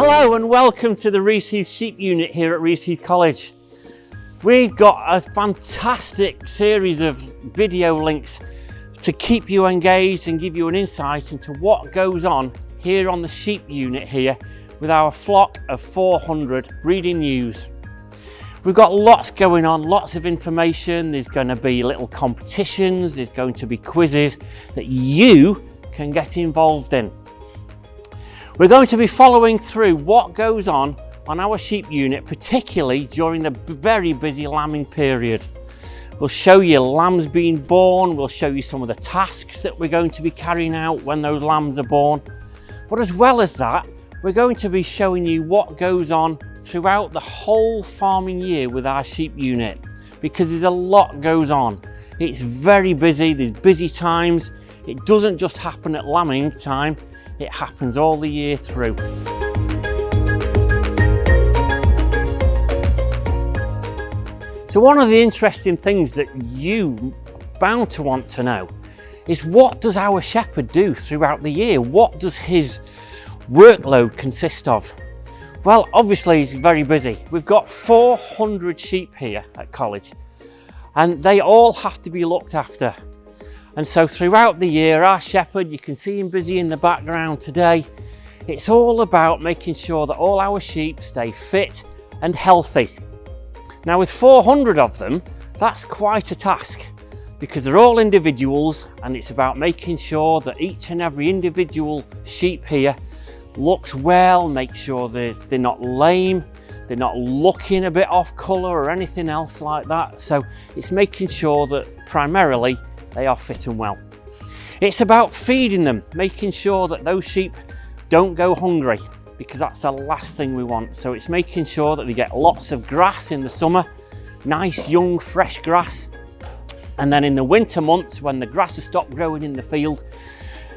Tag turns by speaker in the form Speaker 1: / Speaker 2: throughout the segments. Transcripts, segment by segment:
Speaker 1: Hello and welcome to the Reaseheath sheep unit here at Reaseheath College. We've got a fantastic series of video links to keep you engaged and give you an insight into what goes on here on the sheep unit here with our flock of 400 breeding ewes. We've got lots going on, lots of information. There's going to be little competitions, there's going to be quizzes that you can get involved in. We're going to be following through what goes on our sheep unit, particularly during the very busy lambing period. We'll show you lambs being born, we'll show you some of the tasks that we're going to be carrying out when those lambs are born. But as well as that, we're going to be showing you what goes on throughout the whole farming year with our sheep unit, because there's a lot goes on. It's very busy, there's busy times. It doesn't just happen at lambing time, it happens all the year through. So one of the interesting things that you are bound to want to know is, what does our shepherd do throughout the year? What does his workload consist of? Well, obviously he's very busy. We've got 400 sheep here at college and they all have to be looked after. And so throughout the year, our shepherd, you can see him busy in the background today. It's all about making sure that all our sheep stay fit and healthy. Now with 400 of them, that's quite a task because they're all individuals, and it's about making sure that each and every individual sheep here looks well, make sure they're not lame, they're not looking a bit off colour or anything else like that. So it's making sure that primarily they are fit and well. It's about feeding them, making sure that those sheep don't go hungry, because that's the last thing we want. So it's making sure that they get lots of grass in the summer, nice young fresh grass, and then in the winter months when the grass has stopped growing in the field,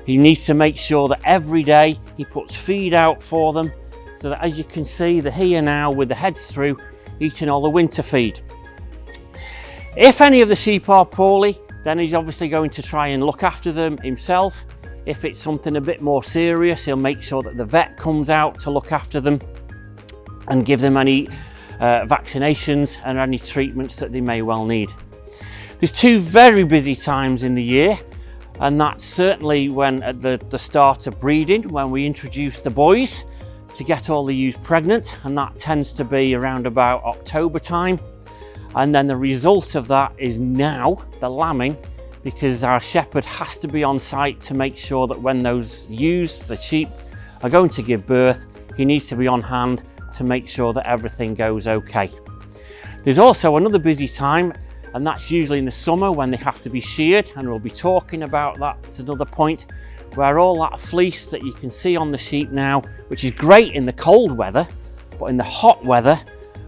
Speaker 1: he needs to make sure that every day he puts feed out for them, so that, as you can see, they're here now with the heads through, eating all the winter feed. If any of the sheep are poorly, then he's obviously going to try and look after them himself. If it's something a bit more serious, he'll make sure that the vet comes out to look after them and give them any vaccinations and any treatments that they may well need. There's two very busy times in the year, and that's certainly when at the start of breeding, when we introduce the boys to get all the ewes pregnant, and that tends to be around about October time. And then the result of that is now the lambing, because our shepherd has to be on site to make sure that when those ewes, the sheep, are going to give birth, he needs to be on hand to make sure that everything goes okay. There's also another busy time, and that's usually in the summer when they have to be sheared, and we'll be talking about that at another point, where all that fleece that you can see on the sheep now, which is great in the cold weather, but in the hot weather,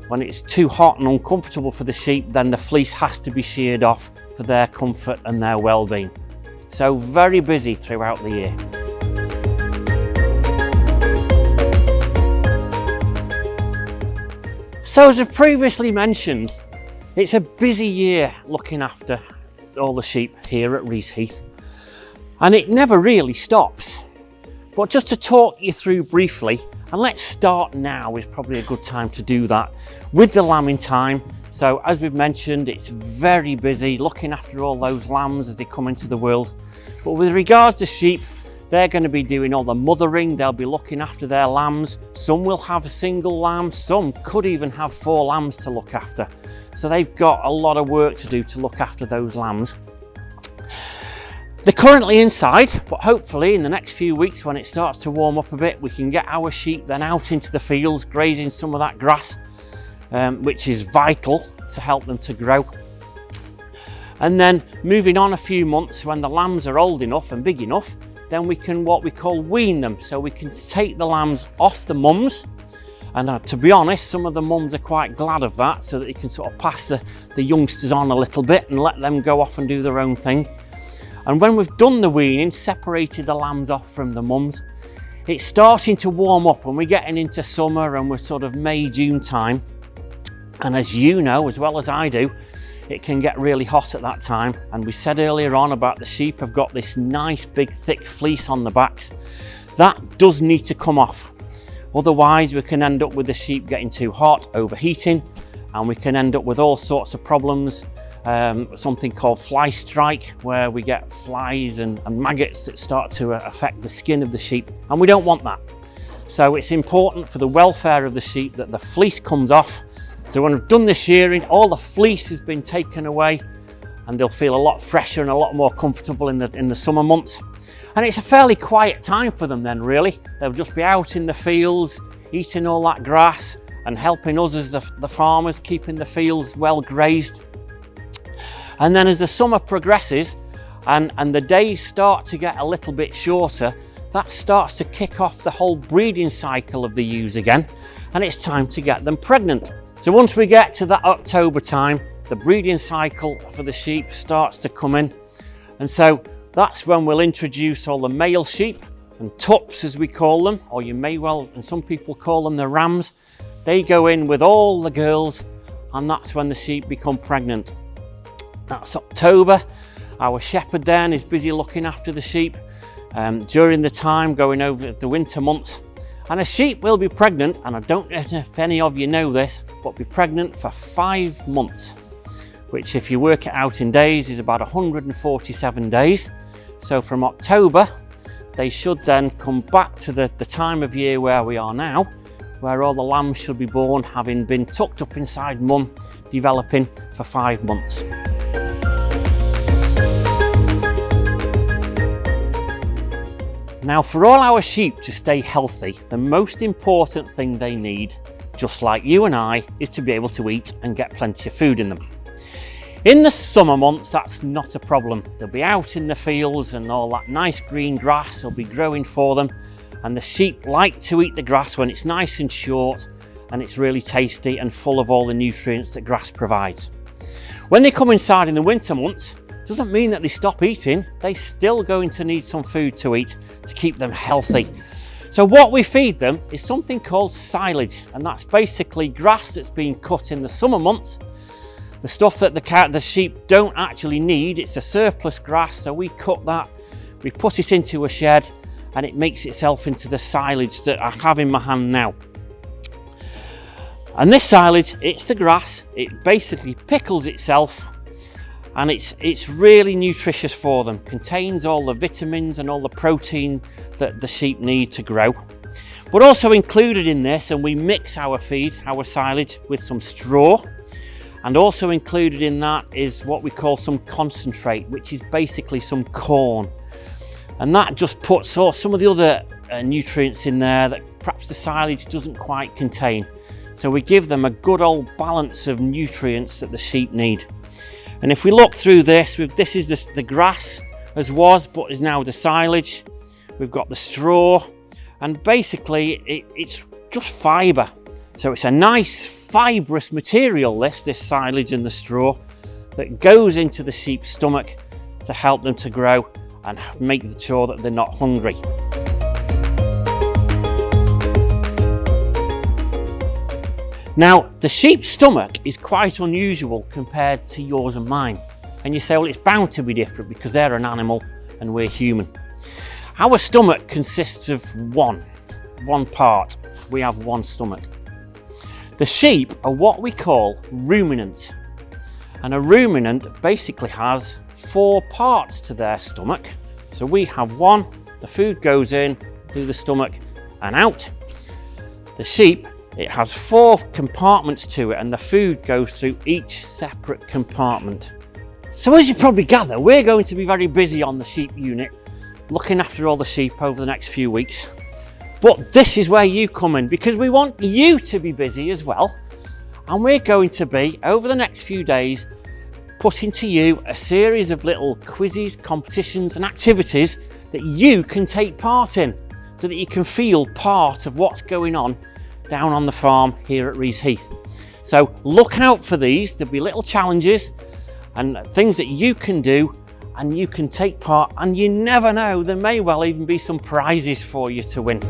Speaker 1: when it's too hot and uncomfortable for the sheep, then the fleece has to be sheared off for their comfort and their well-being. So very busy throughout the year. So as I previously mentioned, it's a busy year looking after all the sheep here at Reaseheath, and it never really stops. But just to talk you through briefly, and let's start now, is probably a good time to do that, with the lambing time. So as we've mentioned, it's very busy looking after all those lambs as they come into the world. But with regards to sheep, they're going to be doing all the mothering, they'll be looking after their lambs. Some will have a single lamb, some could even have 4 lambs to look after. So they've got a lot of work to do to look after those lambs. They're currently inside, but hopefully in the next few weeks, when it starts to warm up a bit, we can get our sheep then out into the fields grazing some of that grass, which is vital to help them to grow. And then moving on a few months, when the lambs are old enough and big enough, then we can what we call wean them. So we can take the lambs off the mums, and to be honest, some of the mums are quite glad of that, so that they can sort of pass the youngsters on a little bit and let them go off and do their own thing. And when we've done the weaning, separated the lambs off from the mums, it's starting to warm up and we're getting into summer, and we're sort of May, June time. And as you know, as well as I do, it can get really hot at that time. And we said earlier on about the sheep have got this nice big thick fleece on the backs. That does need to come off. Otherwise, we can end up with the sheep getting too hot, overheating, and we can end up with all sorts of problems. Something called fly strike, where we get flies and maggots that start to affect the skin of the sheep, and we don't want that. So it's important for the welfare of the sheep that the fleece comes off. So when we've done the shearing, all the fleece has been taken away, and they'll feel a lot fresher and a lot more comfortable in the summer months. And it's a fairly quiet time for them then, really. They'll just be out in the fields, eating all that grass and helping us as the farmers, keeping the fields well grazed. And then as the summer progresses and the days start to get a little bit shorter, that starts to kick off the whole breeding cycle of the ewes again, and it's time to get them pregnant. So once we get to that October time, the breeding cycle for the sheep starts to come in. And so that's when we'll introduce all the male sheep and tups, as we call them, or you may well, and some people call them the rams. They go in with all the girls, and that's when the sheep become pregnant. That's October. Our shepherd then is busy looking after the sheep during the time going over the winter months. And a sheep will be pregnant, and I don't know if any of you know this, but be pregnant for 5 months, which if you work it out in days is about 147 days. So from October, they should then come back to the time of year where we are now, where all the lambs should be born, having been tucked up inside mum, developing for 5 months. Now, for all our sheep to stay healthy, the most important thing they need, just like you and I, is to be able to eat and get plenty of food in them. In the summer months, that's not a problem. They'll be out in the fields and all that nice green grass will be growing for them. And the sheep like to eat the grass when it's nice and short and it's really tasty and full of all the nutrients that grass provides. When they come inside in the winter months, it doesn't mean that they stop eating. They're still going to need some food to eat to keep them healthy. So what we feed them is something called silage, and that's basically grass that's been cut in the summer months. The stuff that the sheep don't actually need, it's a surplus grass, so we cut that, we put it into a shed, and it makes itself into the silage that I have in my hand now. And this silage, it's the grass, it basically pickles itself, and it's really nutritious for them. Contains all the vitamins and all the protein that the sheep need to grow. But also included in this, and we mix our feed, our silage, with some straw. And also included in that is what we call some concentrate, which is basically some corn. And that just puts some of the other nutrients in there that perhaps the silage doesn't quite contain. So we give them a good old balance of nutrients that the sheep need. And if we look through this is the grass as was, but is now the silage. We've got the straw, and basically it's just fibre. So it's a nice fibrous material, this silage and the straw, that goes into the sheep's stomach to help them to grow and make sure that they're not hungry. Now, the sheep's stomach is quite unusual compared to yours and mine. And you say, well, it's bound to be different because they're an animal and we're human. Our stomach consists of one part. We have one stomach. The sheep are what we call ruminant. And a ruminant basically has 4 parts to their stomach. So we have one, the food goes in through the stomach and out. The sheep, it has 4 compartments to it, and the food goes through each separate compartment. So as you probably gather, we're going to be very busy on the sheep unit, looking after all the sheep over the next few weeks. But this is where you come in, because we want you to be busy as well. And we're going to be, over the next few days, putting to you a series of little quizzes, competitions and activities that you can take part in, so that you can feel part of what's going on down on the farm here at Reaseheath. So look out for these. There'll be little challenges and things that you can do and you can take part, and you never know, there may well even be some prizes for you to win.